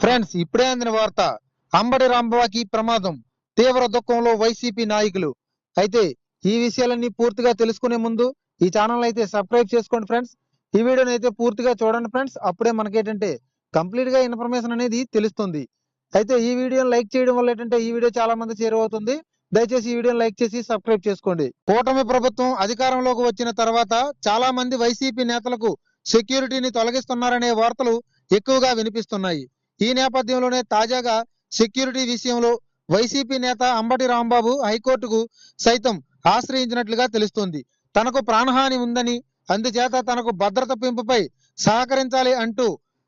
Friends, ఇప్పుడే అందిన వార్త. అంబటి రాంబాబుకి ప్రమాదం, తీవ్ర దుఃఖంలో వైసీపీ నాయకులు. అయితే ఈ విషయాలన్నీ పూర్తిగా తెలుసుకునే ముందు ఈ ఛానల్ అయితే సబ్స్క్రైబ్ చేసుకోండి ఫ్రెండ్స్. ఈ వీడియోని అయితే పూర్తిగా చూడండి ఫ్రెండ్స్. అప్పుడే మనకేంటంటే కంప్లీట్ గా ఇన్ఫర్మేషన్ అనేది తెలుస్తుంది. అయితే ఈ వీడియోని లైక్ చేయడం వల్ల ఏంటంటే ఈ వీడియో చాలా మంది చేరువవుతుంది. దయచేసి ఈ వీడియోని లైక్ చేసి సబ్స్క్రైబ్ చేసుకోండి. కూటమి ప్రభుత్వం అధికారంలోకి వచ్చిన తర్వాత చాలా మంది వైసీపీ నేతలకు సెక్యూరిటీని తొలగిస్తున్నారనే వార్తలు ఎక్కువగా వినిపిస్తున్నాయి. ఈ నేపథ్యంలోనే తాజాగా సెక్యూరిటీ విషయంలో వైసీపీ నేత అంబటి రాంబాబు హైకోర్టుకు సైతం ఆశ్రయించినట్లుగా తెలుస్తోంది. తనకు ప్రాణహాని ఉందని, అందుచేత తనకు భద్రత పెంపుపై సహకరించాలి అంటూ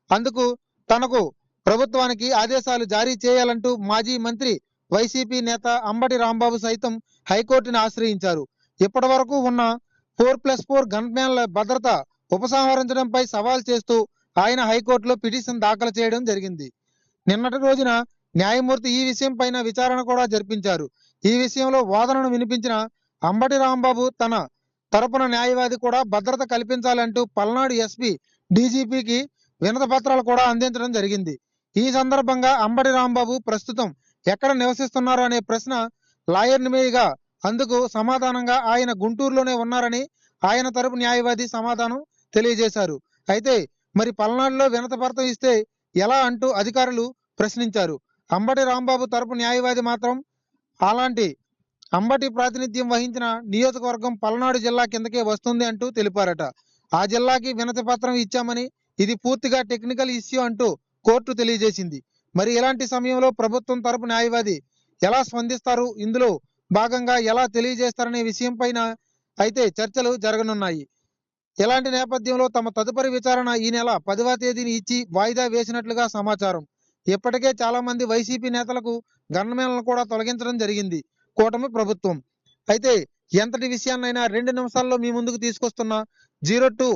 అందుకు తనకు ప్రభుత్వానికి ఆదేశాలు జారీ చేయాలంటూ మాజీ మంత్రి వైసీపీ నేత అంబటి రాంబాబు సైతం హైకోర్టును ఆశ్రయించారు. ఇప్పటి వరకు ఉన్న 4+4 గన్మ్యాన్ల భద్రత ఉపసంహరించడంపై సవాల్ చేస్తూ ఆయన హైకోర్టులో పిటిషన్ దాఖలు చేయడం జరిగింది. నిన్నటి రోజున న్యాయమూర్తి ఈ విషయం పైన విచారణ కూడా జరిపించారు. ఈ విషయంలో వాదనను వినిపించిన అంబటి రాంబాబు తన తరపున న్యాయవాది కూడా భద్రత కల్పించాలంటూ పల్నాడు ఎస్పీ డీజీపీకి వినతి పత్రాలు కూడా అందించడం జరిగింది. ఈ సందర్భంగా అంబటి రాంబాబు ప్రస్తుతం ఎక్కడ నివసిస్తున్నారు అనే ప్రశ్న లాయర్ మీదుగా అందుకు సమాధానంగా ఆయన గుంటూరులోనే ఉన్నారని ఆయన తరపు న్యాయవాది సమాధానం తెలియజేశారు. అయితే మరి పల్నాడులో వినతి పత్రం ఇస్తే ఎలా అంటూ అధికారులు ప్రశ్నించారు. అంబటి రాంబాబు తరపు న్యాయవాది మాత్రం అలాంటి అంబటి ప్రాతినిధ్యం వహించిన నియోజకవర్గం పల్నాడు జిల్లా కిందకే వస్తుంది అంటూ తెలిపారట. ఆ జిల్లాకి వినతి పత్రం ఇచ్చామని, ఇది పూర్తిగా టెక్నికల్ ఇష్యూ అంటూ కోర్టు తెలియజేసింది. మరి ఇలాంటి సమయంలో ప్రభుత్వం తరపు న్యాయవాది ఎలా స్పందిస్తారు, ఇందులో భాగంగా ఎలా తెలియజేస్తారనే విషయం పైన అయితే చర్చలు జరగనున్నాయి. ఇలాంటి నేపథ్యంలో తమ తదుపరి విచారణ ఈ నెల 10వ తేదీని ఇచ్చి వాయిదా వేసినట్లుగా సమాచారం. ఇప్పటికే చాలా మంది వైసీపీ నేతలకు గన్మెన్లను కూడా తొలగించడం జరిగింది కూటమి ప్రభుత్వం. అయితే ఎంతటి విషయాన్నైనా 2 నిమిషాల్లో మీ ముందుకు తీసుకొస్తున్న 02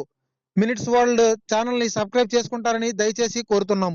మినిట్స్ వరల్డ్ ఛానల్ ని సబ్స్క్రైబ్ చేసుకుంటారని దయచేసి కోరుతున్నాం.